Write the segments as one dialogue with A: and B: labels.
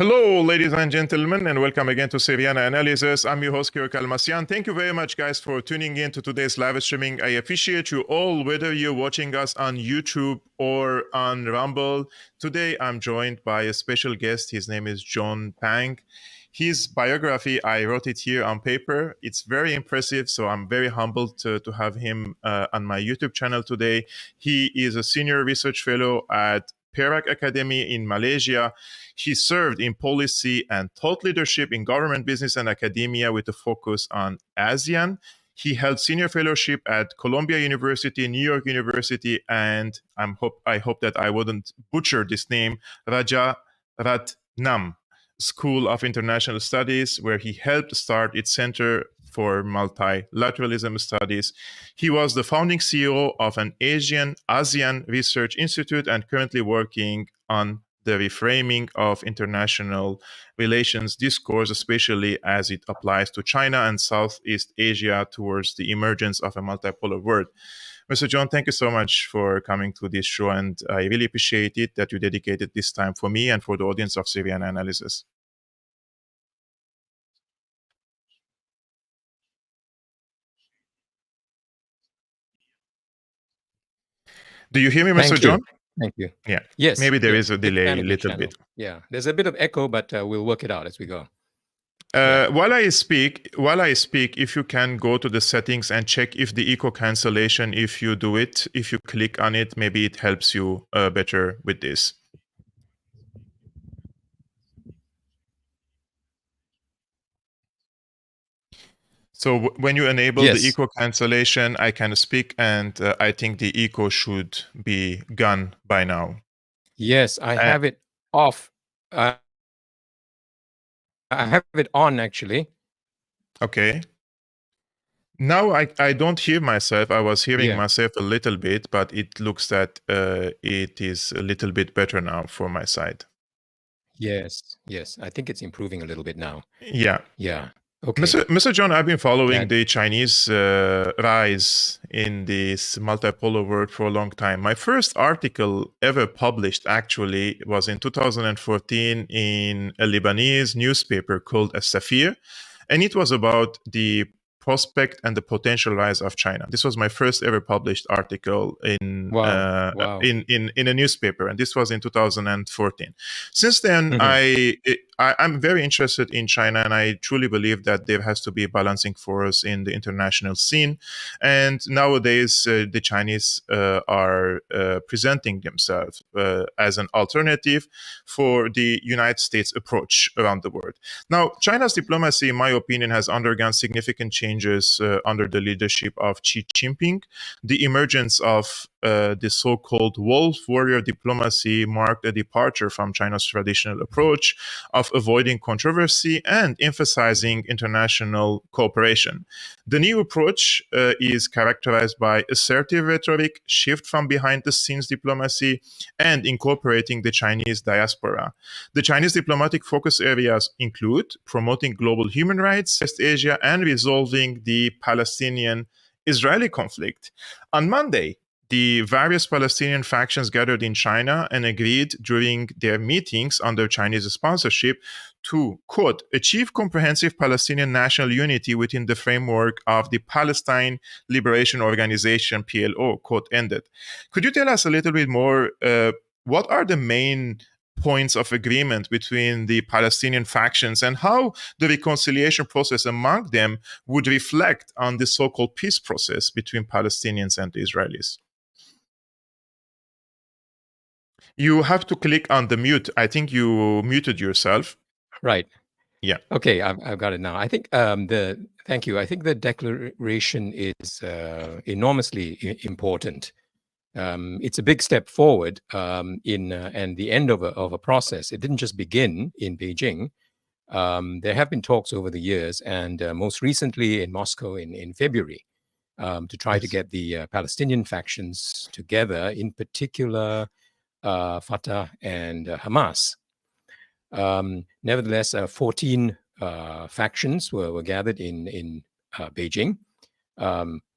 A: Hello, ladies and gentlemen, and welcome again to Syriana Analysis. I'm your host, Kevork Almassian. Thank you very much, guys, for tuning in to today's live streaming. I appreciate you all, whether you're watching us on YouTube or on Rumble. Today, I'm joined by a special guest. His name is John Pang. His biography, I wrote it here on paper. It's very impressive, so I'm very humbled to have him on my YouTube channel today. He is a senior research fellow at Perak Academy in Malaysia. He served in policy and thought leadership in government, business, and academia with a focus on ASEAN. He held senior fellowship at Columbia University, New York University, and I hope that I wouldn't butcher this name, Rajaratnam School of International Studies, where he helped start its Center for Multilateralism Studies. He was the founding CEO of an ASEAN Research Institute and currently working on the reframing of international relations discourse, especially as it applies to China and Southeast Asia towards the emergence of a multipolar world. Mr. John, thank you so much for coming to this show, and I really appreciate it that you dedicated this time for me and for the audience of Syriana Analysis. Do you hear me, Mr. John?
B: Thank you.
A: Yeah.
B: Yes.
A: Maybe there is a delay a little bit.
B: Yeah. There's a bit of echo, but we'll work it out as we go.
A: While I speak, if you can go to the settings and check if the echo cancellation, if you do it, if you click on it, maybe it helps you better with this. So when you enable the echo cancellation, I can speak, and I think the echo should be gone by now.
B: Yes, I have it off. I have it on, actually.
A: Okay. Now I don't hear myself. I was hearing myself a little bit, but it looks that it is a little bit better now for my side.
B: Yes. I think it's improving a little bit now.
A: Yeah.
B: Okay.
A: Mr. John, I've been following the Chinese rise in this multipolar world for a long time. My first article ever published actually was in 2014 in a Lebanese newspaper called Assertive, and it was about the prospect and the potential rise of China. This was my first ever published article in a newspaper, and this was in 2014. Since then, I'm very interested in China, and I truly believe that there has to be a balancing force in the international scene. And nowadays, the Chinese are presenting themselves as an alternative for the United States approach around the world. Now, China's diplomacy, in my opinion, has undergone significant changes under the leadership of Xi Jinping. The emergence of the so-called wolf warrior diplomacy marked a departure from China's traditional approach of avoiding controversy and emphasizing international cooperation. The new approach is characterized by assertive rhetoric, shift from behind-the-scenes diplomacy, and incorporating the Chinese diaspora. The Chinese diplomatic focus areas include promoting global human rights, West Asia, and resolving the Palestinian-Israeli conflict. On Monday, the various Palestinian factions gathered in China and agreed during their meetings under Chinese sponsorship to, quote, achieve comprehensive Palestinian national unity within the framework of the Palestine Liberation Organization, PLO, quote, ended. Could you tell us a little bit more, what are the main points of agreement between the Palestinian factions and how the reconciliation process among them would reflect on the so-called peace process between Palestinians and the Israelis? You have to click on the mute. I think you muted yourself.
B: Right.
A: Yeah.
B: Okay, I've got it now. I think thank you. I think the declaration is enormously important. It's a big step forward and the end of a process. It didn't just begin in Beijing. There have been talks over the years, and most recently in Moscow in February, to try to get the Palestinian factions together, in particular Fatah and Hamas. Nevertheless, 14 factions were gathered in Beijing,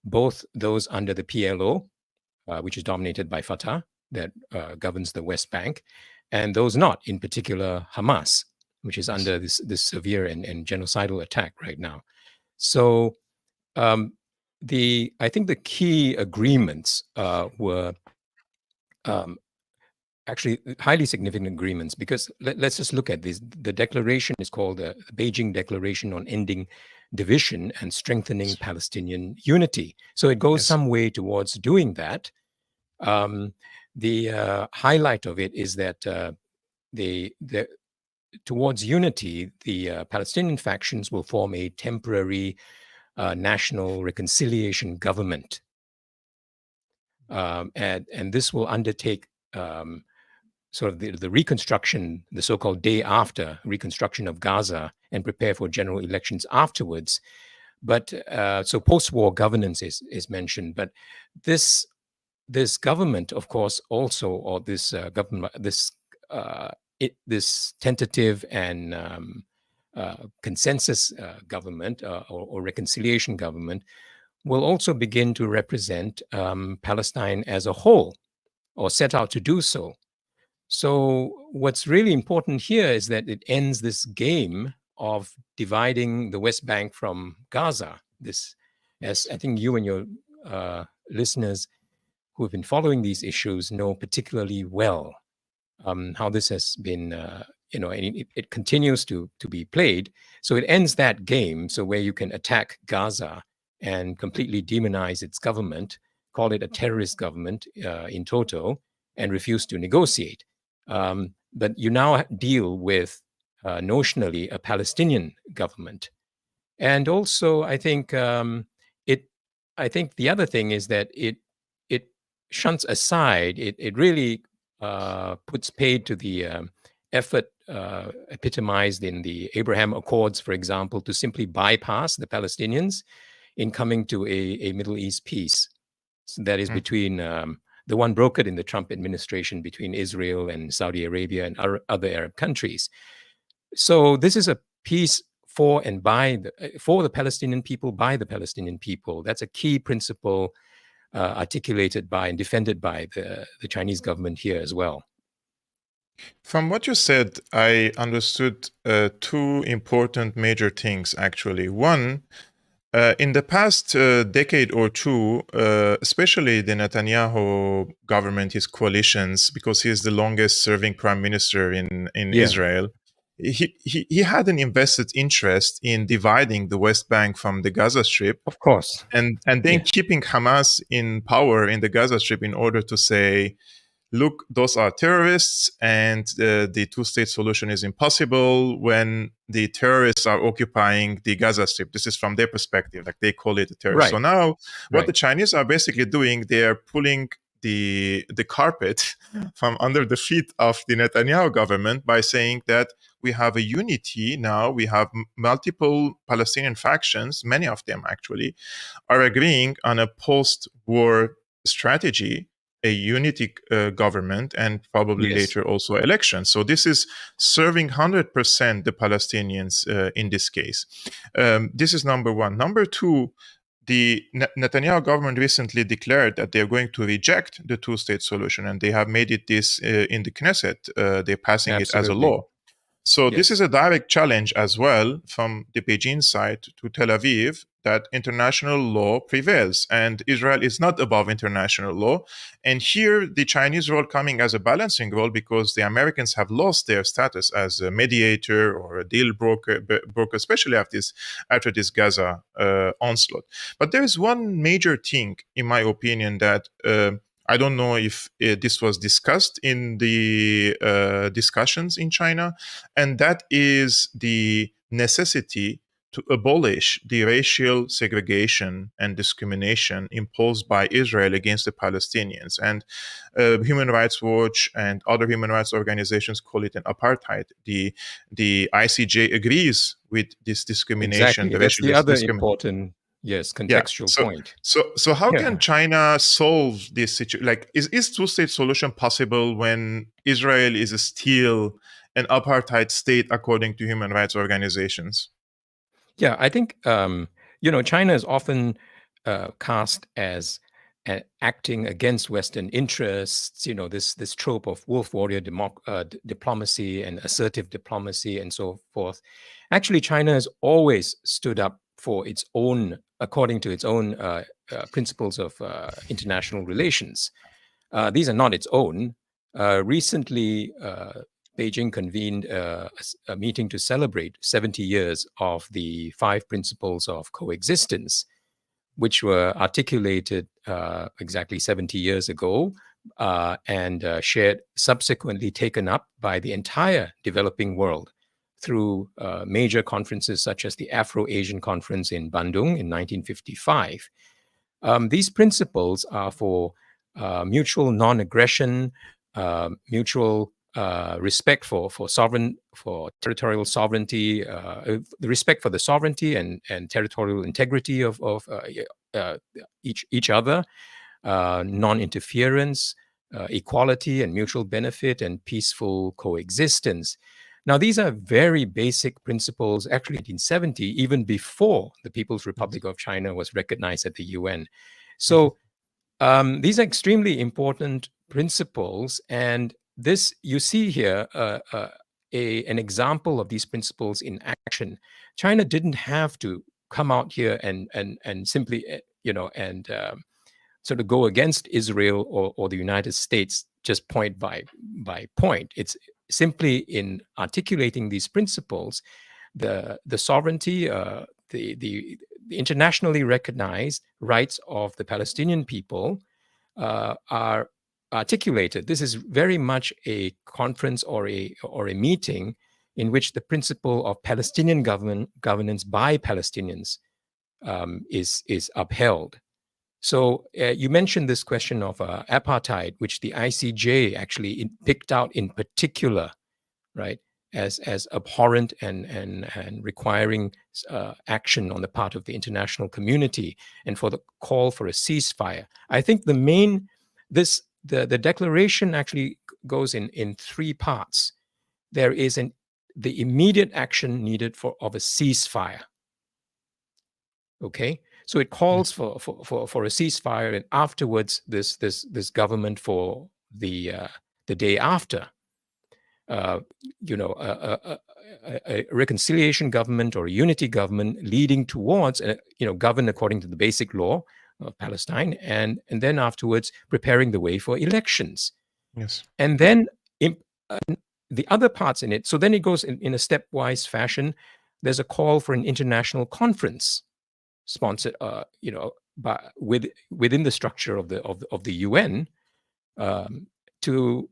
B: both those under the PLO, which is dominated by Fatah, that governs the West Bank, and those not, in particular Hamas. which is under this severe and genocidal attack right now. So I think the key agreements were actually highly significant agreements, because let's just look at this. The declaration is called the Beijing Declaration on Ending Division and Strengthening Palestinian Unity. So it goes some way towards doing that. The highlight of it is that towards unity, the Palestinian factions will form a temporary national reconciliation government. And this will undertake sort of the reconstruction, the so-called day after reconstruction of Gaza, and prepare for general elections afterwards. But so post-war governance is mentioned. But this government, of course, also, or this government, this tentative and consensus government or reconciliation government will also begin to represent Palestine as a whole, or set out to do so. So what's really important here is that it ends this game of dividing the West Bank from Gaza. This, as I think you and your listeners who have been following these issues know particularly well, how this has been, and it continues to be played. So it ends that game. So where you can attack Gaza and completely demonize its government, call it a terrorist government in toto, and refuse to negotiate. But you now deal with notionally a Palestinian government. And also, I think I think the other thing is that it shunts aside, it really puts paid to the effort epitomized in the Abraham Accords, for example, to simply bypass the Palestinians in coming to a Middle East peace. So that is between the one brokered in the Trump administration between Israel and Saudi Arabia and other Arab countries. So this is a peace for and by for the Palestinian people, by the Palestinian people. That's a key principle articulated by and defended by the Chinese government here as well.
A: From what you said, I understood two important major things, actually. One, in the past decade or two, especially the Netanyahu government, his coalitions, because he is the longest serving prime minister in Israel, he had an invested interest in dividing the West Bank from the Gaza Strip.
B: Of course.
A: And then keeping Hamas in power in the Gaza Strip in order to say, look, those are terrorists, and the two-state solution is impossible when the terrorists are occupying the Gaza Strip. This is from their perspective, like they call it a terrorist. Right. So now what the Chinese are basically doing, they are pulling the carpet from under the feet of the Netanyahu government by saying that we have a unity now, we have multiple Palestinian factions, many of them actually, are agreeing on a post-war strategy, a unity government, and probably later also elections. So this is serving 100% the Palestinians in this case. This is number one. Number two, the Netanyahu government recently declared that they're going to reject the two-state solution, and they have made it this in the Knesset. They're passing it as a law. So this is a direct challenge as well from the Beijing side to Tel Aviv, that international law prevails and Israel is not above international law. And here the Chinese role coming as a balancing role, because the Americans have lost their status as a mediator or a deal broker, especially after this Gaza onslaught. But there is one major thing, in my opinion, that I don't know if this was discussed in the discussions in China, and that is the necessity to abolish the racial segregation and discrimination imposed by Israel against the Palestinians. And Human Rights Watch and other human rights organizations call it an apartheid. The ICJ agrees with this discrimination.
B: Exactly. That's the other important contextual point.
A: So how can China solve this situation? Like, is two-state solution possible when Israel is still an apartheid state according to human rights organizations?
B: Yeah, I think China is often cast as acting against Western interests, this trope of wolf warrior diplomacy and assertive diplomacy and so forth. Actually, China has always stood up for its own, according to its own principles of international relations. These are not its own. Recently, Beijing convened a meeting to celebrate 70 years of the 5 principles of coexistence, which were articulated exactly 70 years ago and shared, subsequently taken up by the entire developing world through major conferences such as the Afro-Asian Conference in Bandung in 1955. These principles are for mutual non-aggression, mutual respect for territorial sovereignty, the respect for the sovereignty and territorial integrity of each other, non-interference, equality and mutual benefit, and peaceful coexistence. Now, these are very basic principles, actually 1970, even before the People's Republic of China was recognized at the UN. So these are extremely important principles, and this, you see here, an example of these principles in action. China didn't have to come out here and simply, sort of go against Israel or the United States just point by point. It's simply in articulating these principles, the sovereignty, the internationally recognized rights of the Palestinian people are articulated. This is very much a conference or a meeting in which the principle of Palestinian governance by Palestinians is upheld. So you mentioned this question of apartheid, which the ICJ actually picked out in particular, right, as abhorrent and requiring action on the part of the international community, and for the call for a ceasefire. I think the declaration actually goes in 3 parts. There is the immediate action needed of a ceasefire. Okay, so it calls for a ceasefire, and afterwards this government for the day after. A reconciliation government or a unity government leading towards, govern according to the basic law of Palestine, and then afterwards preparing the way for elections.
A: Yes.
B: And then the other parts in it, so then it goes in a stepwise fashion. There's a call for an international conference sponsored, within the structure of the UN, to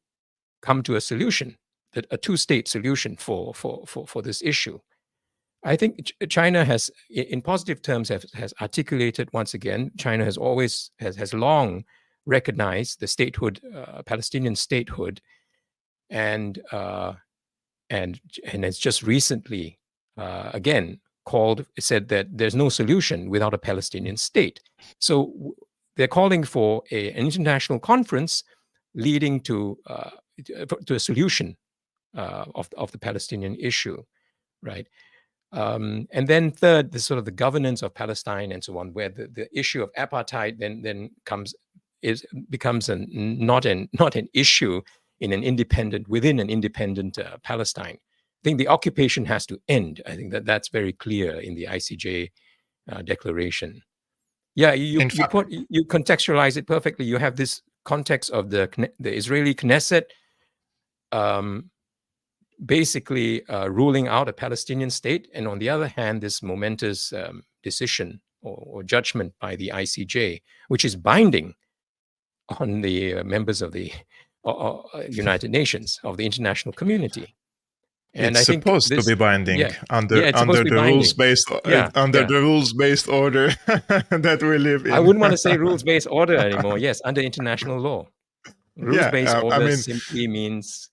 B: come to a solution, a 2-state solution for this issue. I think China has, in positive terms, has articulated once again. China has long recognized the statehood, Palestinian statehood, and has just recently again said that there's no solution without a Palestinian state. So they're calling for an international conference leading to a solution of the Palestinian issue, right? And then third, the governance of Palestine and so on, where the issue of apartheid then becomes not an issue within an independent Palestine. I think the occupation has to end. I think that's very clear in the ICJ declaration. Yeah, you contextualize it perfectly. You have this context of the Israeli Knesset basically ruling out a Palestinian state, and on the other hand, this momentous decision or judgment by the ICJ, which is binding on the members of the United Nations, of the international community.
A: And it's supposed to be binding under the rules-based order that we live in.
B: I wouldn't want to say rules-based order anymore. Yes, under international law. Rules-based order simply means,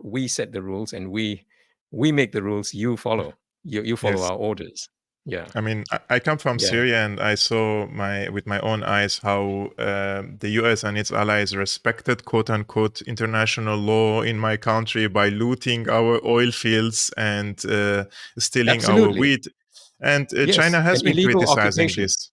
B: we set the rules and we make the rules. You follow. You follow our orders. Yeah.
A: I mean, I come from Syria, and I saw with my own eyes how the US and its allies respected, quote unquote, international law in my country by looting our oil fields and stealing our wheat. And China has been criticizing this.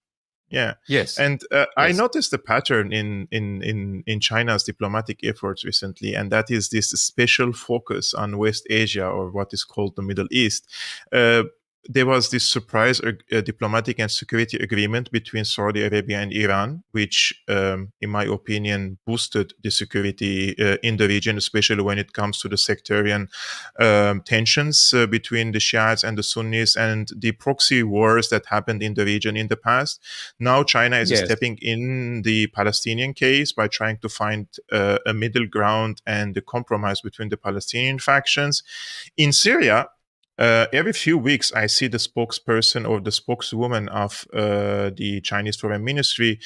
A: Yeah.
B: Yes.
A: And I
B: Yes.
A: noticed a pattern in China's diplomatic efforts recently, and that is this special focus on West Asia, or what is called the Middle East. Uh, there was this surprise diplomatic and security agreement between Saudi Arabia and Iran, which, in my opinion, boosted the security in the region, especially when it comes to the sectarian tensions between the Shiites and the Sunnis and the proxy wars that happened in the region in the past. Now China is
B: Yes.
A: stepping in the Palestinian case by trying to find a middle ground and a compromise between the Palestinian factions. In Syria, every few weeks, I see the spokesperson or the spokeswoman of the Chinese Foreign Ministry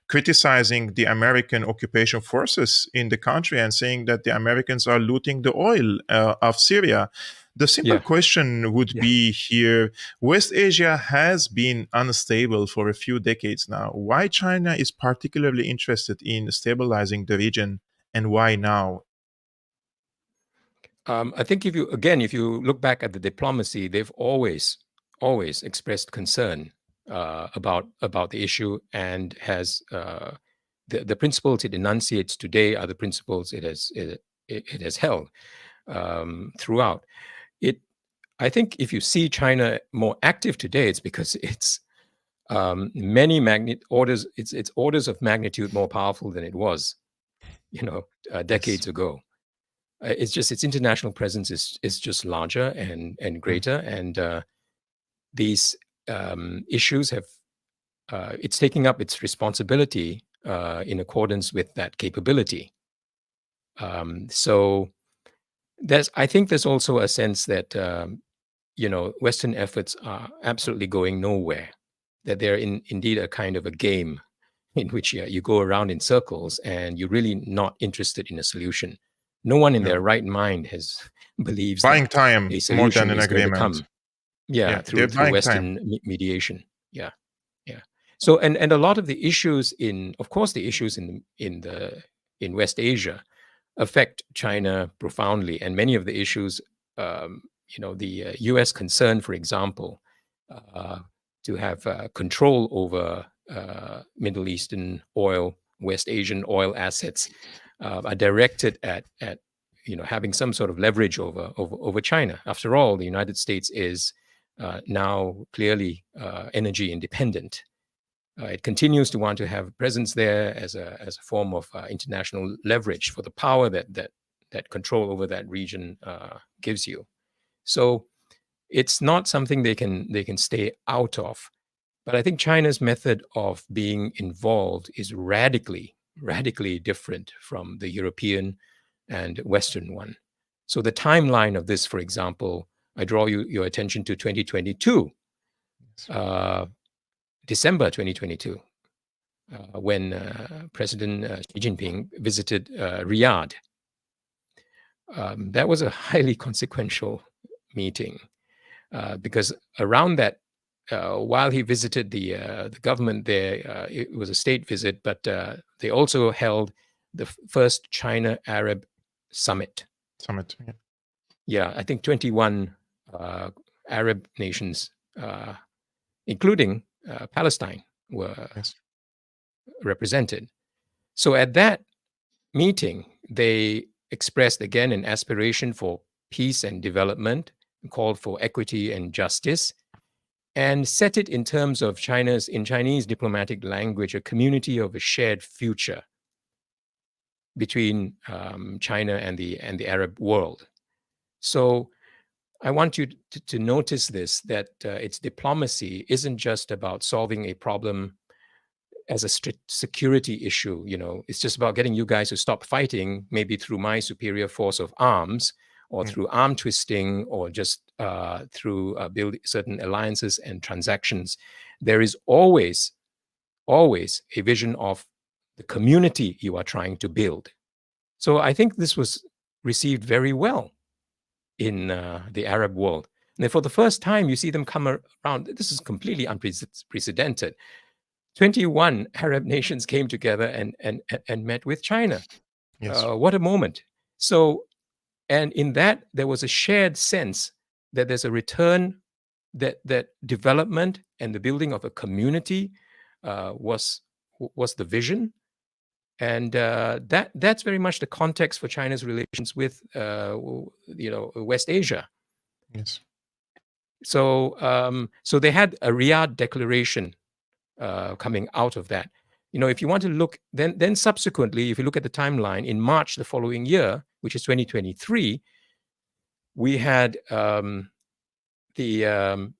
A: criticizing the American occupation forces in the country and saying that the Americans are looting the oil of Syria. The simple
B: Yeah.
A: question would
B: Yeah.
A: be here: West Asia has been unstable for a few decades now. Why China is particularly interested in stabilizing the region, and why now?
B: I think if you look back at the diplomacy, they've always expressed concern about the issue, and has the principles it enunciates today are the principles it has held throughout. I think if you see China more active today, it's because it's it's orders of magnitude more powerful than it was,
A: Yes.
B: decades ago. It's just its international presence is just larger and
A: Mm.
B: greater, and these issues have it's taking up its responsibility in accordance with that capability. So I think there's also a sense that Western efforts are absolutely going nowhere. That they're indeed a kind of a game in which you go around in circles and you're really not interested in a solution. No one in their
A: No.
B: right mind believes
A: Buying
B: that
A: time
B: a
A: more than
B: solution
A: an
B: is going to
A: agreement.
B: come,
A: Yeah, they're
B: through
A: buying time.
B: Western mediation. Yeah, yeah. So and a lot of the issues of course, the issues in West Asia affect China profoundly, and many of the issues, the U.S. concern, for example, uh, to have control over Middle Eastern oil, West Asian oil assets, are directed at having some sort of leverage over China. After all, the United States is now clearly energy independent. It continues to want to have a presence there as a form of international leverage for the power that control over that region gives you. So it's not something they can stay out of. But I think China's method of being involved is radically different from the European and Western one. So the timeline of this, for example, I draw your attention to 2022, December 2022. When President Xi Jinping visited Riyadh. That was a highly consequential meeting because around that, while he visited the government there, it was a state visit, but they also held the first China-Arab summit.
A: Summit. Yeah.
B: Yeah, I think 21 Arab nations, including Palestine, were
A: Yes.
B: represented. So at that meeting, they expressed again an aspiration for peace and development, called for equity and justice, and set it in terms of in Chinese diplomatic language, a community of a shared future between China and the Arab world. So I want you to notice this, that its diplomacy isn't just about solving a problem as a strict security issue. It's just about getting you guys to stop fighting, maybe through my superior force of arms, or through arm twisting, or just through building certain alliances and transactions. There is always a vision of the community you are trying to build. So I think this was received very well in the Arab world. And for the first time, you see them come around. This is completely unprecedented. 21 Arab nations came together and met with China.
A: Yes.
B: What a moment. So, and in that, there was a shared sense that there's a return, that development and the building of a community was the vision. And that's very much the context for China's relations with, West Asia.
A: Yes.
B: So, so they had a Riyadh Declaration coming out of that. If you want to look, then subsequently, if you look at the timeline, in March the following year, which is 2023, we had the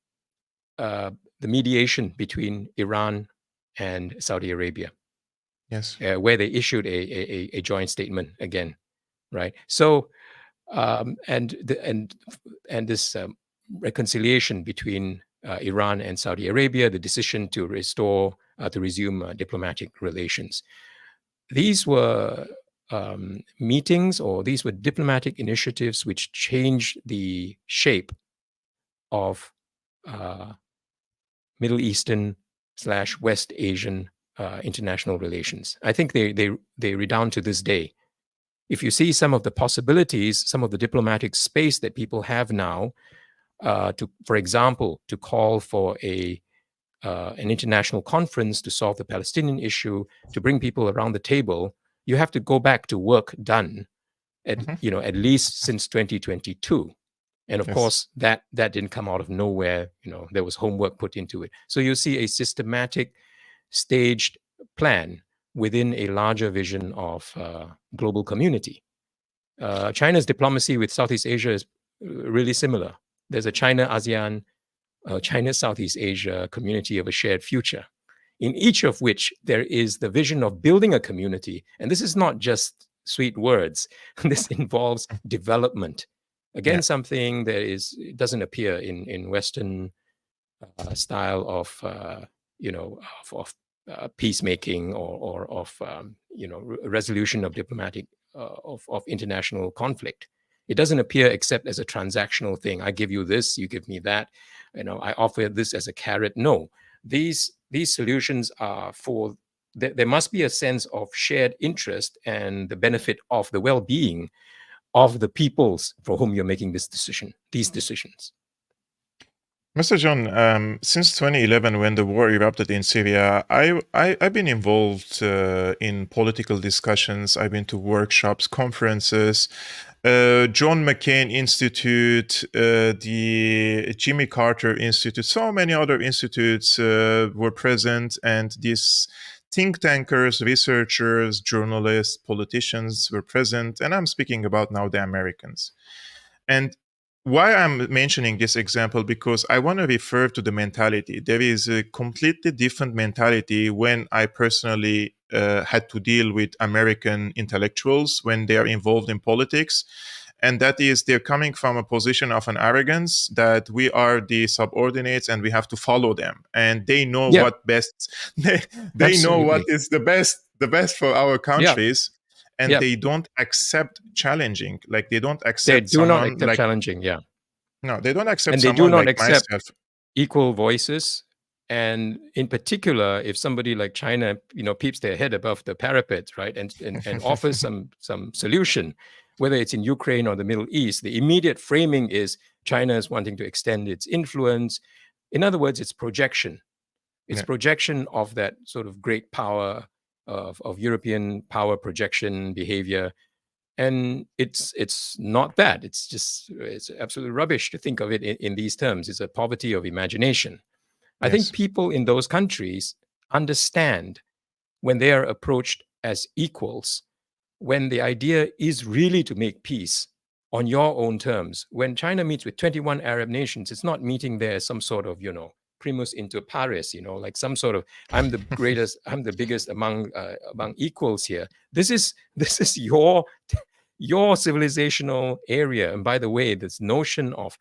B: mediation between Iran and Saudi Arabia.
A: Yes.
B: Where they issued a joint statement again, right? So, and this reconciliation between Iran and Saudi Arabia, the decision to resume diplomatic relations. These were meetings, or these were diplomatic initiatives which changed the shape of Middle Eastern / West Asian international relations. I think they redound to this day. If you see some of the possibilities, some of the diplomatic space that people have now, for example, to call for an international conference to solve the Palestinian issue, to bring people around the table, you have to go back to work done at least since 2022. And of course, that didn't come out of nowhere. There was homework put into it. So you see a systematic, staged plan within a larger vision of global community. China's diplomacy with Southeast Asia is really similar. There's a China-ASEAN, China-Southeast Asia community of a shared future, in each of which there is the vision of building a community. And this is not just sweet words. This involves development. Again, something that doesn't appear in Western style of peacemaking or of resolution of diplomatic of international conflict. It doesn't appear except as a transactional thing. I give you this, you give me that. I offer this as a carrot. No, these solutions are for. There must be a sense of shared interest and the benefit of the well-being of the peoples for whom you're making these decisions.
A: Mr. John, since 2011, when the war erupted in Syria, I've been involved in political discussions. I've been to workshops, conferences. John McCain Institute, the Jimmy Carter Institute, so many other institutes were present, and these think tankers, researchers, journalists, politicians were present, and I'm speaking about now the Americans. And why I'm mentioning this example, because I want to refer to the mentality. There is a completely different mentality when I personally had to deal with American intellectuals when they are involved in politics. And that is, they're coming from a position of an arrogance that we are the subordinates and we have to follow them. And they know what best, they know what is the best for our countries. And they don't accept challenging. Like, they don't accept
B: They do not accept challenging,
A: No, they don't accept
B: and they
A: someone
B: do not
A: like
B: accept
A: myself.
B: Equal voices. And in particular, if somebody like China, peeps their head above the parapet, right, and offers some solution, whether it's in Ukraine or the Middle East, the immediate framing is China is wanting to extend its influence. In other words, it's projection. It's projection of that sort of great power of European power projection behavior. And it's not that. It's absolutely rubbish to think of it in these terms. It's a poverty of imagination. I think people in those countries understand when they are approached as equals, when the idea is really to make peace on your own terms. When China meets with 21 Arab nations, it's not meeting there as some sort of, primus inter pares, like some sort of, I'm the greatest, I'm the biggest among equals here. This is your civilizational area. And by the way, this notion of,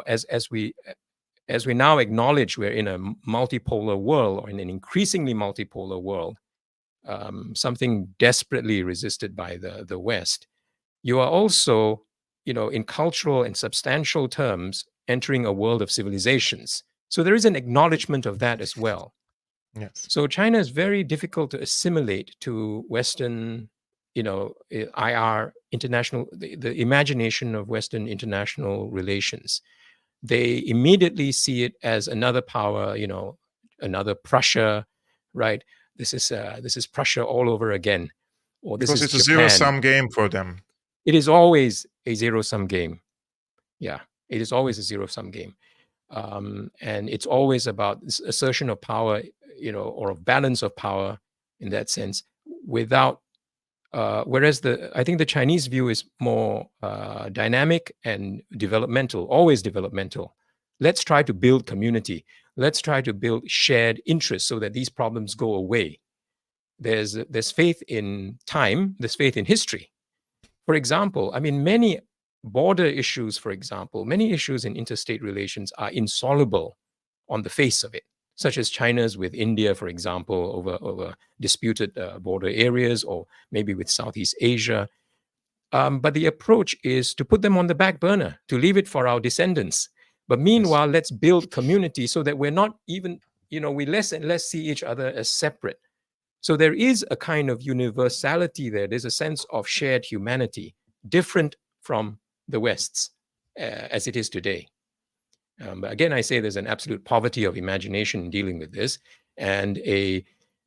B: as we now acknowledge we're in a multipolar world, or in an increasingly multipolar world, something desperately resisted by the West, you are also, in cultural and substantial terms, entering a world of civilizations. So there is an acknowledgement of that as well.
A: Yes.
B: So China is very difficult to assimilate to Western, IR, international, the imagination of Western international relations. They immediately see it as another power, another Prussia, right? This is Prussia all over again, or this
A: Because
B: is
A: it's a
B: Japan.
A: zero-sum game for them.
B: It is always a zero-sum game. Yeah, it is always a zero-sum game. And it's always about this assertion of power, or of balance of power in that sense, without, whereas I think the Chinese view is more dynamic and developmental, always developmental. Let's try to build community. Let's try to build shared interests so that these problems go away. There's faith in time, there's faith in history. For example, I mean, many border issues, for example, many issues in interstate relations are insoluble on the face of it, such as China's with India, for example, over disputed border areas, or maybe with Southeast Asia. But the approach is to put them on the back burner, to leave it for our descendants. But meanwhile, let's build community so that we're not even, we less and less see each other as separate. So there is a kind of universality there. There's a sense of shared humanity, different from the West's as it is today. But again, I say there's an absolute poverty of imagination in dealing with this, and a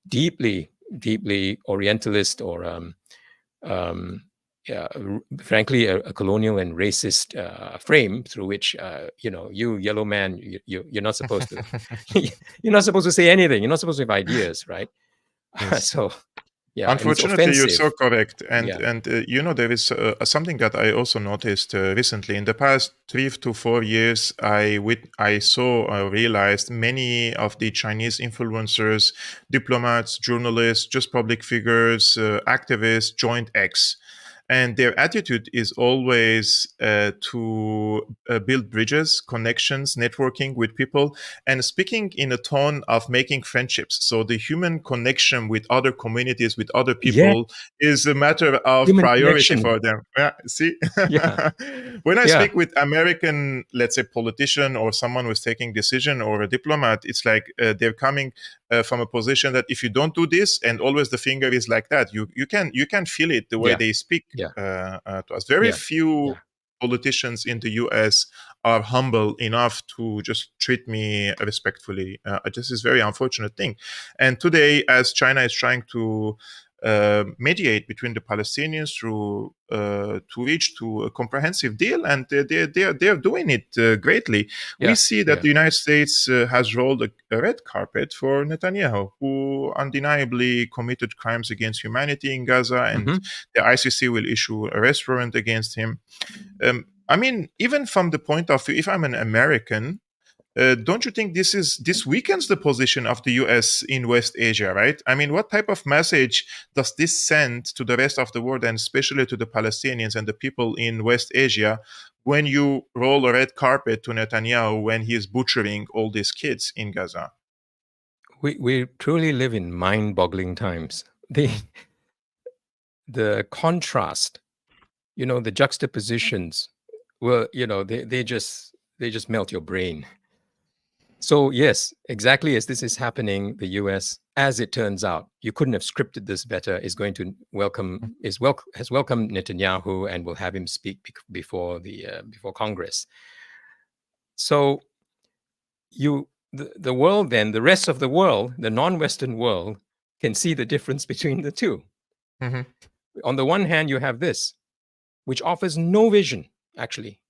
B: deeply, deeply Orientalist or, frankly, a colonial and racist frame through which, you yellow man, you're not supposed to, you're not supposed to say anything. You're not supposed to have ideas, right?
A: Yes.
B: So, yeah,
A: unfortunately, you're so correct, and
B: yeah.
A: There is something that I also noticed recently. In the past 3 to 4 years, I realized many of the Chinese influencers, diplomats, journalists, just public figures, activists joined X. And their attitude is always to build bridges, connections, networking with people, and speaking in a tone of making friendships. So the human connection with other communities, with other people, is a matter of
B: Human
A: priority
B: connection.
A: for them. See?
B: Yeah.
A: When I speak with American, let's say, politician or someone who's taking decision, or a diplomat, it's like they're coming from a position that if you don't do this, and always the finger is like that, you can feel it the way they speak to us. Very few politicians in the US are humble enough to just treat me respectfully. This is a very unfortunate thing. And today, as China is trying to mediate between the Palestinians to reach to a comprehensive deal, and they're doing it greatly. We see that the United States has rolled a red carpet for Netanyahu, who undeniably committed crimes against humanity in Gaza, and the ICC will issue a arrest warrant against him. I mean, even from the point of view, if I'm an American, don't you think this weakens the position of the US in West Asia, right? I mean, what type of message does this send to the rest of the world, and especially to the Palestinians and the people in West Asia, when you roll a red carpet to Netanyahu when he is butchering all these kids in Gaza?
B: We truly live in mind-boggling times. The contrast, the juxtapositions, well, they just melt your brain. So yes, exactly as this is happening, the US, as it turns out, you couldn't have scripted this better, is going to has welcomed Netanyahu and will have him speak before Congress. So the world, then, the rest of the world, the non-Western world, can see the difference between the two. On the one hand, you have this, which offers no vision, actually,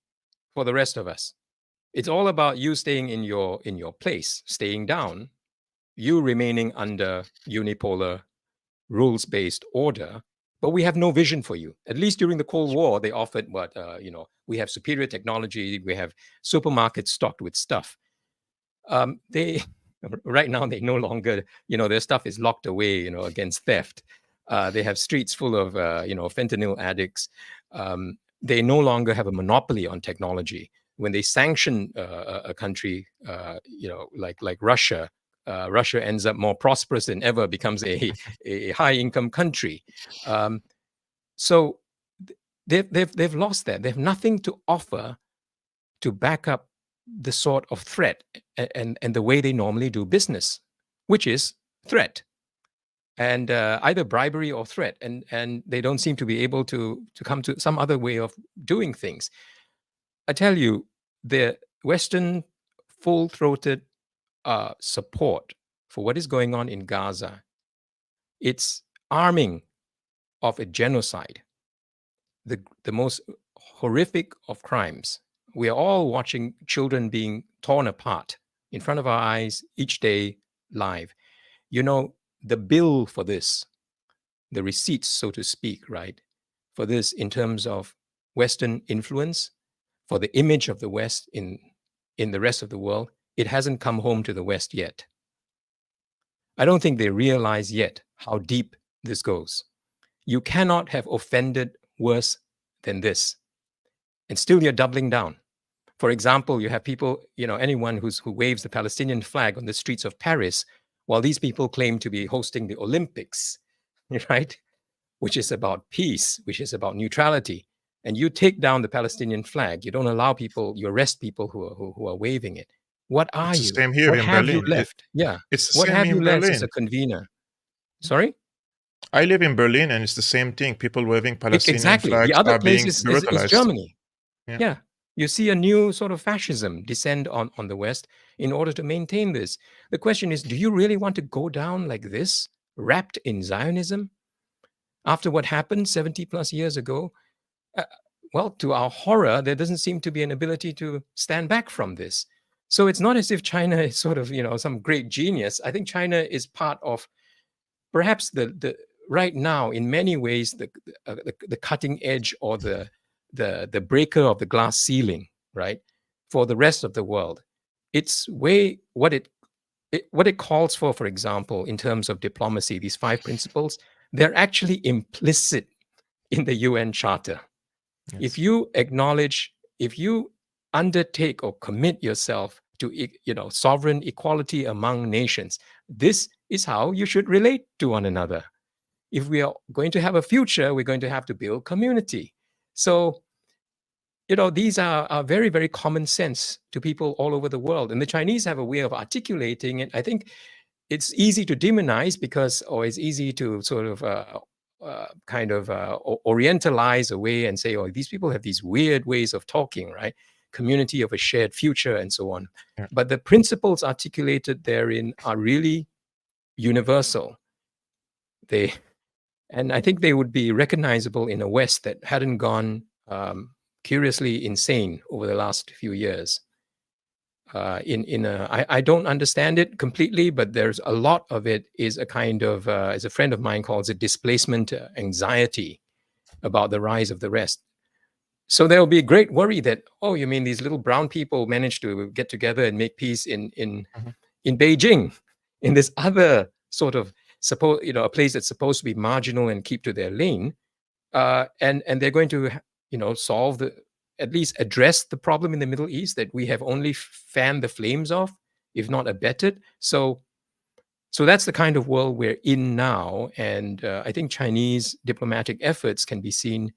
B: for the rest of us. It's all about you staying in your place, staying down, you remaining under unipolar, rules-based order, but we have no vision for you. At least during the Cold War, they offered we have superior technology, we have supermarkets stocked with stuff. Right now, they no longer, their stuff is locked away, against theft. They have streets full of, fentanyl addicts. They no longer have a monopoly on technology. When they sanction a country, like Russia, Russia ends up more prosperous than ever, becomes a high-income country. So they've lost that. They have nothing to offer to back up the sort of threat and the way they normally do business, which is threat, and either bribery or threat, and they don't seem to be able to come to some other way of doing things. I tell you, the Western full-throated support for what is going on in Gaza. It's arming of a genocide, the most horrific of crimes. We are all watching children being torn apart in front of our eyes each day live. You know, the bill for this, the receipts, so to speak, right, for this in terms of Western influence, for the image of the West in the rest of the world, it hasn't come home to the West yet. I don't think they realize yet how deep this goes. You cannot have offended worse than this. And still you're doubling down. For example, you have people, anyone who waves the Palestinian flag on the streets of Paris, while these people claim to be hosting the Olympics, right? Which is about peace, which is about neutrality. And you take down the Palestinian flag. You don't allow people, you arrest people who are waving it. What are
A: It's
B: you?
A: the same here
B: What
A: in
B: have
A: Berlin.
B: you left? Yeah.
A: It's the
B: What
A: same
B: have
A: in
B: you left as
A: Berlin.
B: a convener? Sorry?
A: I live in Berlin, and it's the same thing. People waving Palestinian
B: Exactly.
A: flags
B: The other
A: are
B: place
A: being
B: is
A: brutalized.
B: Germany.
A: Yeah.
B: Yeah. You see a new sort of fascism descend on the West in order to maintain this. The question is, do you really want to go down like this, wrapped in Zionism? After what happened 70 plus years ago, well, to our horror, there doesn't seem to be an ability to stand back from this. So it's not as if China is sort of, some great genius. I think China is part of perhaps the right now, in many ways, the cutting edge or the breaker of the glass ceiling, right, for the rest of the world. It's what it calls for example, in terms of diplomacy, these 5 principles, they're actually implicit in the UN Charter.
A: Yes.
B: If you acknowledge, if you undertake or commit yourself to sovereign equality among nations, this is how you should relate to one another. If we are going to have a future, we're going to have to build community. So, these are very, very common sense to people all over the world. And the Chinese have a way of articulating it. I think it's easy to demonize or it's easy to sort of orientalize away and say, oh, these people have these weird ways of talking, right? Community of a shared future and so on.
A: Yeah.
B: But the principles articulated therein are really universal. And I think they would be recognizable in a West that hadn't gone curiously insane over the last few years. I don't understand it completely, but there's a lot of it is a kind of, as a friend of mine calls it, displacement anxiety about the rise of the rest. So there'll be great worry that, oh, you mean these little brown people managed to get together and make peace in Beijing, in this other sort of a place that's supposed to be marginal and keep to their lane, and they're going to solve at least address the problem in the Middle East that we have only fanned the flames of, if not abetted. So that's the kind of world we're in now, and I think Chinese diplomatic efforts can be seen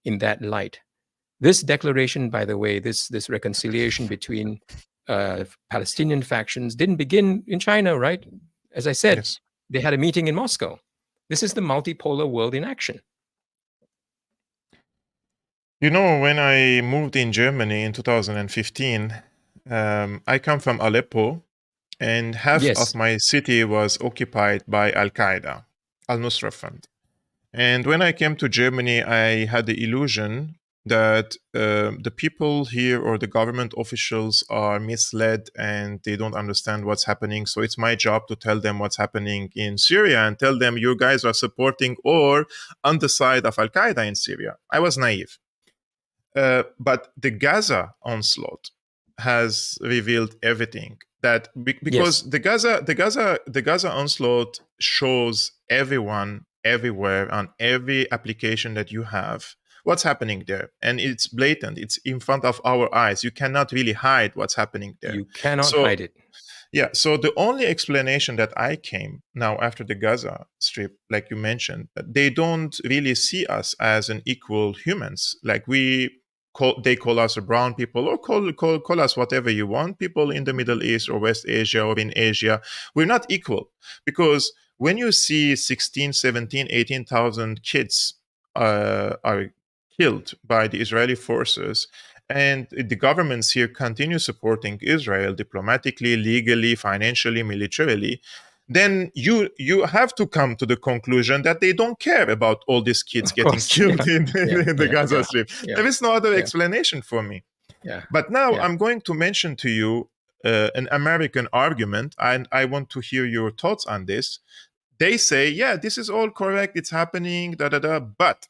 B: in that light. This declaration, by the way, this reconciliation between Palestinian factions didn't begin in China, right? As I said,
A: Yes.
B: They had a meeting in Moscow. This is the multipolar world in action.
A: When I moved in Germany in 2015, I come from Aleppo, and half of my city was occupied by Al-Qaeda, Al-Nusra Front. And when I came to Germany, I had the illusion that the people here or the government officials are misled and they don't understand what's happening. So it's my job to tell them what's happening in Syria and tell them you guys are supporting or on the side of Al-Qaeda in Syria. I was naive. But the Gaza onslaught has revealed everything. That because the Gaza onslaught shows everyone everywhere on every application that you have what's happening there, and it's blatant. It's in front of our eyes. You cannot really hide what's happening there.
B: You cannot hide it.
A: Yeah. So the only explanation that I came now after the Gaza Strip, like you mentioned, they don't really see us as an equal humans. Like they call us brown people, or call us whatever you want, people in the Middle East or West Asia or in Asia. We're not equal, because when you see 16, 17, 18,000 kids are killed by the Israeli forces, and the governments here continue supporting Israel diplomatically, legally, financially, militarily, then you have to come to the conclusion that they don't care about all these kids getting killed in the Gaza Strip. There is no other explanation for me. But now I'm going to mention to you an American argument, and I want to hear your thoughts on this. They say, yeah, this is all correct, it's happening, but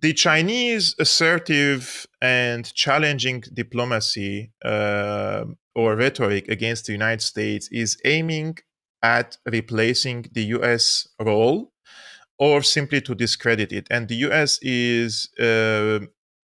A: the Chinese assertive and challenging diplomacy or rhetoric against the United States is aiming at replacing the US role or simply to discredit it. And the US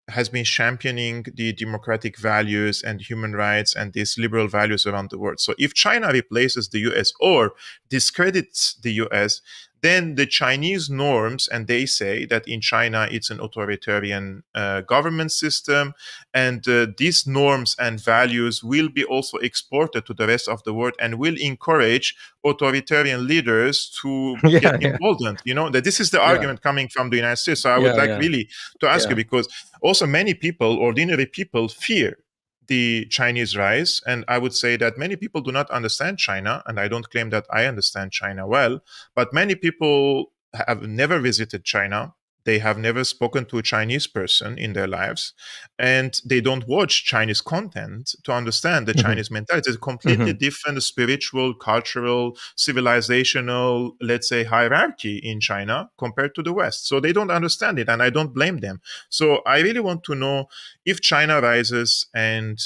A: has been championing the democratic values and human rights and these liberal values around the world. So if China replaces the US or discredits the US, then the Chinese norms, and they say that in China it's an authoritarian government system, and these norms and values will be also exported to the rest of the world and will encourage authoritarian leaders to get emboldened. You know, that this is the argument coming from the United States. So I would like really to ask you, because also many people, ordinary people, fear the Chinese rise. And I would say that many people do not understand China, and I don't claim that I understand China well, but many people have never visited China. They have never spoken to a Chinese person in their lives, and they don't watch Chinese content to understand the Chinese mentality. It's a completely different spiritual, cultural, civilizational, let's say, hierarchy in China compared to the West. So they don't understand it, and I don't blame them. So I really want to know, if China rises and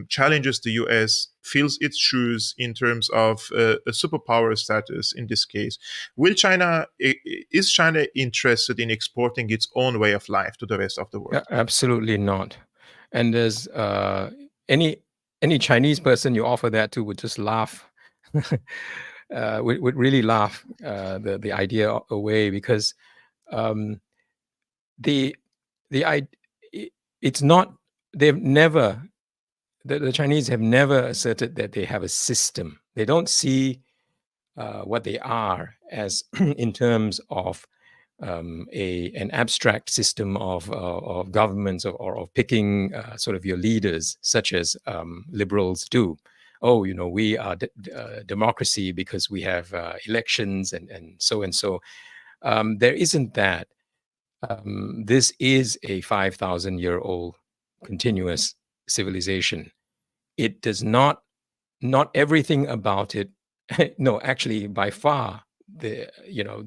A: challenges the US, fills its shoes in terms of a superpower status in this case, is China interested in exporting its own way of life to the rest of the world?
B: Absolutely not. And there's any Chinese person you offer that to would just laugh, would really laugh the idea away, because it's not, they've never, the Chinese have never asserted that they have a system. They don't see what they are as in terms of an abstract system of governments or of picking sort of your leaders, such as liberals do. Oh, you know, we are democracy because we have elections and so and so. There isn't that. This is a 5,000-year-old continuous civilization. It does not everything about it. No, actually, by far, the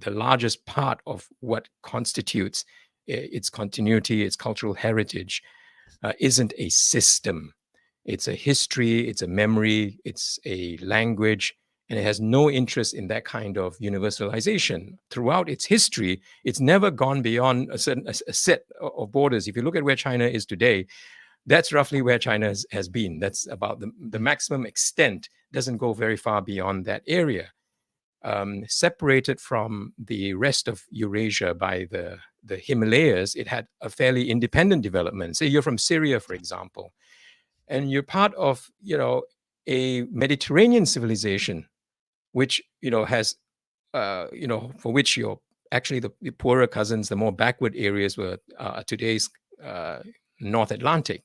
B: largest part of what constitutes its continuity, its cultural heritage, isn't a system. It's a history, it's a memory, it's a language, and it has no interest in that kind of universalization. Throughout its history, it's never gone beyond a set of borders. If you look at where China is today, that's roughly where China has been. That's about the maximum extent. Doesn't go very far beyond that area. Separated from the rest of Eurasia by the Himalayas, it had a fairly independent development. Say you're from Syria, for example, and you're part of a Mediterranean civilization, which has for which you're actually the poorer cousins, the more backward areas were today's North Atlantic.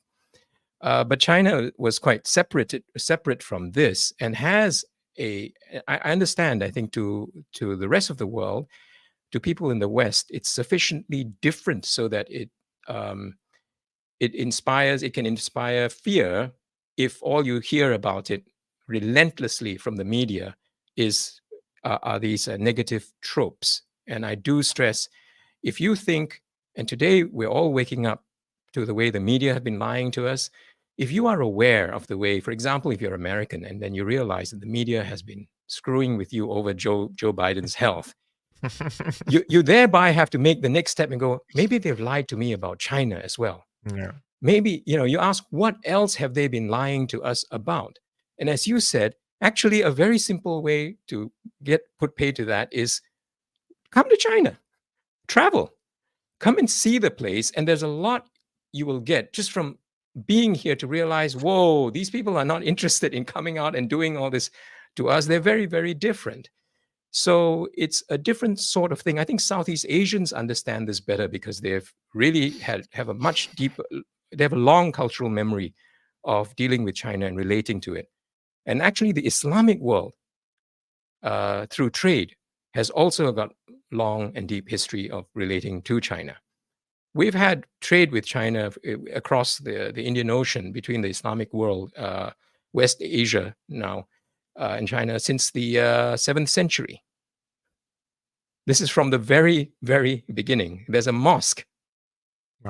B: But China was quite separate from this, and has I understand, I think, to the rest of the world, to people in the West, it's sufficiently different so that it can inspire fear if all you hear about it relentlessly from the media are these negative tropes. And I do stress, if you think, and today we're all waking up to the way the media have been lying to us. If you are aware of the way, for example, if you're American and then you realize that the media has been screwing with you over Joe Biden's health, you thereby have to make the next step and go, maybe they've lied to me about China as well.
A: Yeah.
B: Maybe, you ask, what else have they been lying to us about? And as you said, actually a very simple way to put pay to that is come to China, travel, come and see the place. And there's a lot you will get just from being here to realize, whoa, these people are not interested in coming out and doing all this to us. They're very, very different. So it's a different sort of thing. I think Southeast Asians understand this better because they've really have a much deeper, they have a long cultural memory of dealing with China and relating to it. And actually the Islamic world through trade has also got long and deep history of relating to China. We've had trade with China across the Indian Ocean, between the Islamic world, West Asia now, and China since the 7th century. This is from the very, very beginning. There's a mosque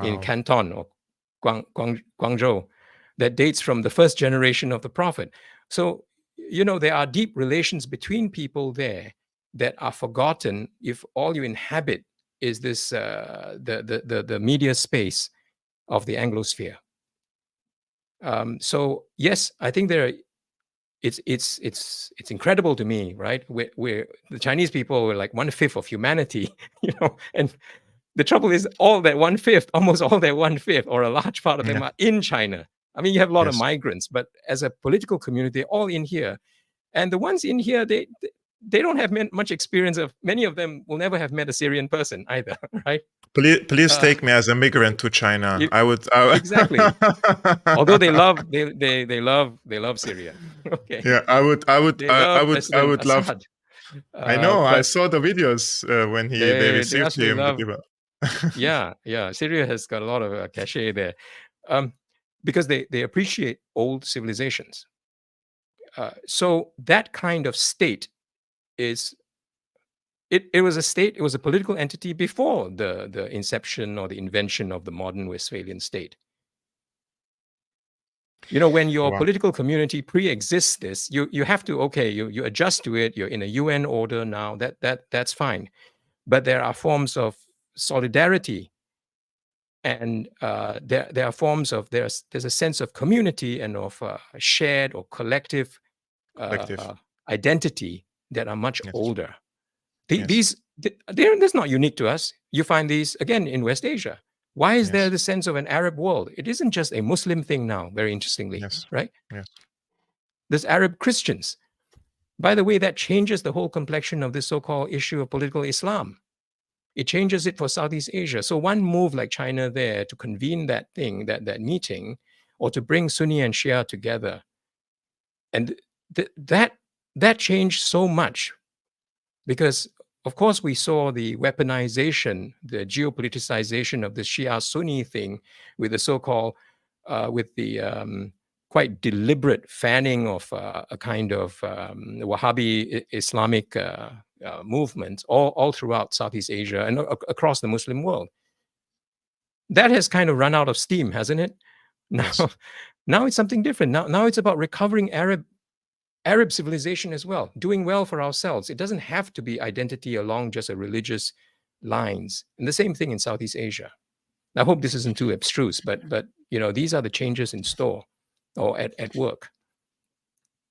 B: in Canton or Guangzhou that dates from the first generation of the Prophet. So, there are deep relations between people there that are forgotten if all you inhabit is this the media space of the Anglosphere. So yes, I think it's incredible to me, right? We're the Chinese people were like 1/5 of humanity, and the trouble is almost all that 1/5, or a large part of them, are in China. I mean, you have a lot of migrants, but as a political community, they're all in here. And the ones in here, they don't have much experience of. Many of them will never have met a Syrian person either, right?
A: Please take me as a migrant to China. I would
B: exactly. Although they love Syria. Okay.
A: Yeah, I would love.
B: Assad.
A: I know. I saw the videos when they received him.
B: Yeah. Syria has got a lot of cachet there, because they appreciate old civilizations. So that kind of state is. It was a state. It was a political entity before the inception or the invention of the modern Westphalian state. When your political community pre-exists this, you have to, you adjust to it. You're in a UN order now. That's fine, but there are forms of solidarity, and there are forms of there's a sense of community and of shared or collective identity that are much older. That's not unique to us. You find these again in West Asia. Why is there the sense of an Arab world? It isn't just a Muslim thing now, very interestingly, right?
A: Yes.
B: There's Arab Christians. By the way, that changes the whole complexion of this so-called issue of political Islam. It changes it for Southeast Asia. So one move like China there to convene that thing, that meeting, or to bring Sunni and Shia together, and that changed so much, because of course, we saw the weaponization, the geopoliticization of the Shia-Sunni thing with the so-called, with the quite deliberate fanning of a kind of Wahhabi Islamic movement all throughout Southeast Asia and across the Muslim world. That has kind of run out of steam, hasn't it? Now it's something different. Now it's about recovering Arab civilization as well, doing well for ourselves. It doesn't have to be identity along just a religious lines. And the same thing in Southeast Asia. I hope this isn't too abstruse, but these are the changes in store or at work.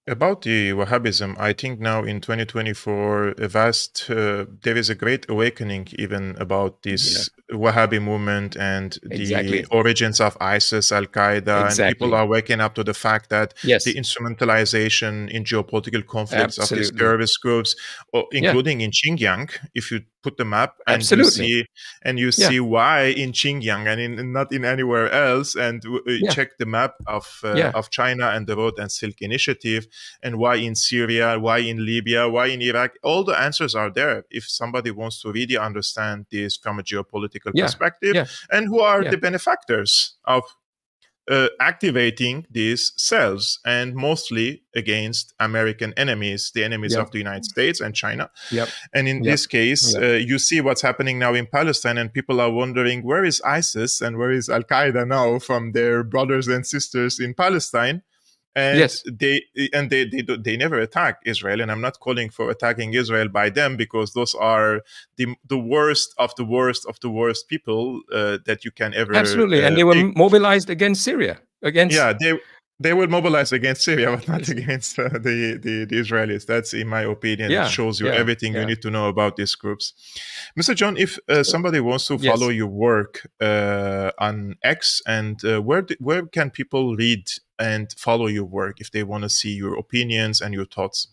A: About the Wahhabism, I think now in 2024, there is a great awakening even about this Wahhabi movement and the origins of ISIS, Al-Qaeda, and people are waking up to the fact that the instrumentalization in geopolitical conflicts of these terrorist groups, including in Xinjiang, if you put the map and you see why in Xinjiang and not in anywhere else, and check the map of China and the Road and Silk Initiative, and why in Syria, why in Libya, why in Iraq. All the answers are there if somebody wants to really understand this from a geopolitical perspective, and who are the benefactors of activating these cells, and mostly against American enemies, the enemies of the United States and China. And in this case, you see what's happening now in Palestine, and people are wondering, where is ISIS and where is Al-Qaeda now from their brothers and sisters in Palestine? And they never attack Israel, and I'm not calling for attacking Israel by them, because those are the worst of the worst of the worst people that you can ever
B: and they were mobilized against Syria.
A: They will mobilize against Syria, but not against the Israelis. That's, in my opinion, it shows you everything you need to know about these groups. Mr. John, if somebody wants to follow your work on X, and where can people read and follow your work if they want to see your opinions and your thoughts?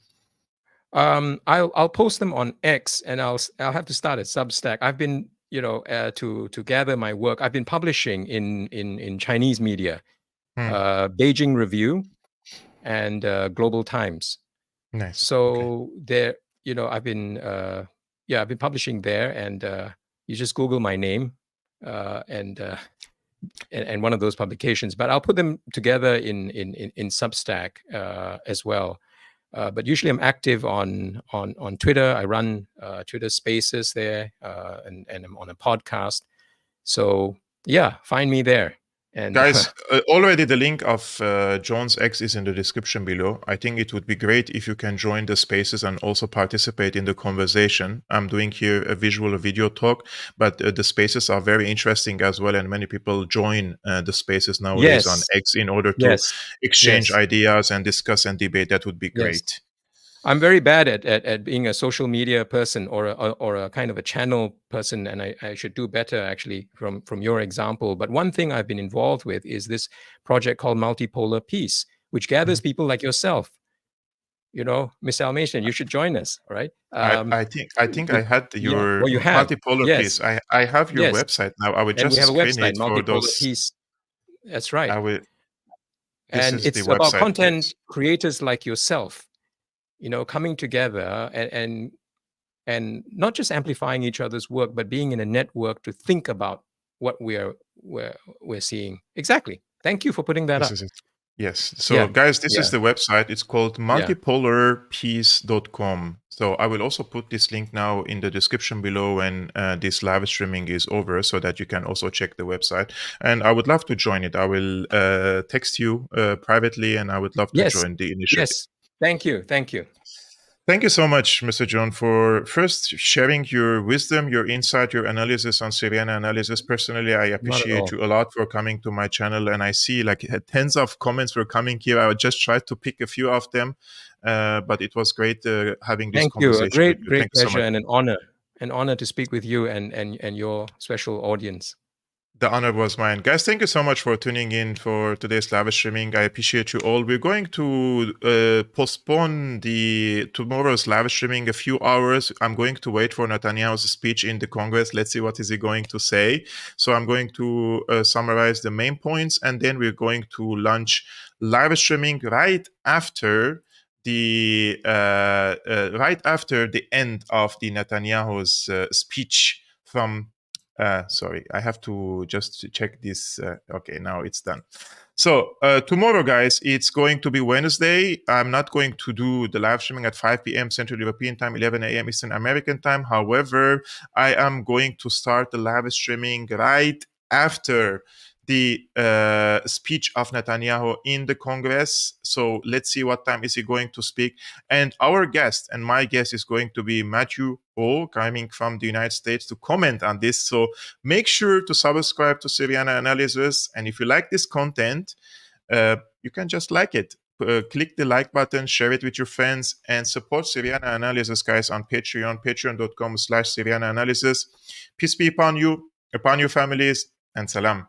B: I'll post them on X, and I'll have to start a Substack. I've been, to gather my work, I've been publishing in Chinese media. Beijing Review and Global Times.
A: Nice.
B: So I've been publishing there, and you just Google my name and one of those publications. But I'll put them together in Substack as well. But usually I'm active on Twitter. I run Twitter Spaces there, and I'm on a podcast. So yeah, find me there. And
A: guys, already the link of John's X is in the description below. I think it would be great if you can join the spaces and also participate in the conversation. I'm doing here a visual video talk, but the spaces are very interesting as well, and many people join the spaces nowadays on X in order to exchange ideas and discuss and debate. That would be great.
B: I'm very bad at being a social media person or a kind of a channel person, and I should do better actually from your example. But one thing I've been involved with is this project called Multipolar Peace, which gathers people like yourself. Mr. Almassian, you should join us, right?
A: I think I had your Multipolar Peace. I have your website now. I would just screen it for those.
B: Peace. That's right.
A: And
B: it's about content creators like yourself. Coming together and not just amplifying each other's work, but being in a network to think about what we're seeing. Exactly. Thank you for putting that up.
A: Yes. So guys, this is the website. It's called multipolarpeace.com. So I will also put this link now in the description below when this live streaming is over, so that you can also check the website. And I would love to join it. I will text you privately, and I would love to join the initiative.
B: Yes. Thank you.
A: Thank you so much, Mr. John, for first sharing your wisdom, your insight, your analysis on Syriana Analysis. Personally, I appreciate you a lot for coming to my channel, and I see like tens of comments were coming here. I would just try to pick a few of them, but it was great having this conversation.
B: Thank you. A great pleasure and an honor to speak with you and your special audience.
A: The honor was mine. Guys, thank you so much for tuning in for today's live streaming. I appreciate you all. We're going to postpone tomorrow's live streaming a few hours. I'm going to wait for Netanyahu's speech in the Congress. Let's see what is he going to say. So I'm going to summarize the main points, and then we're going to launch live streaming right after the end of the Netanyahu's speech from. Sorry, I have to just check this. Okay, now it's done. So tomorrow, guys, it's going to be Wednesday. I'm not going to do the live streaming at 5 p.m. Central European Time, 11 a.m. Eastern American Time. However, I am going to start the live streaming right after the speech of Netanyahu in the Congress. So let's see what time is he going to speak. And our guest and my guest is going to be Matthew O, coming from the United States, to comment on this. So make sure to subscribe to Syriana Analysis. And if you like this content, you can just like it. Click the like button, share it with your friends, and support Syriana Analysis, guys, on Patreon, patreon.com/Syriana Analysis. Peace be upon you, upon your families, and salam.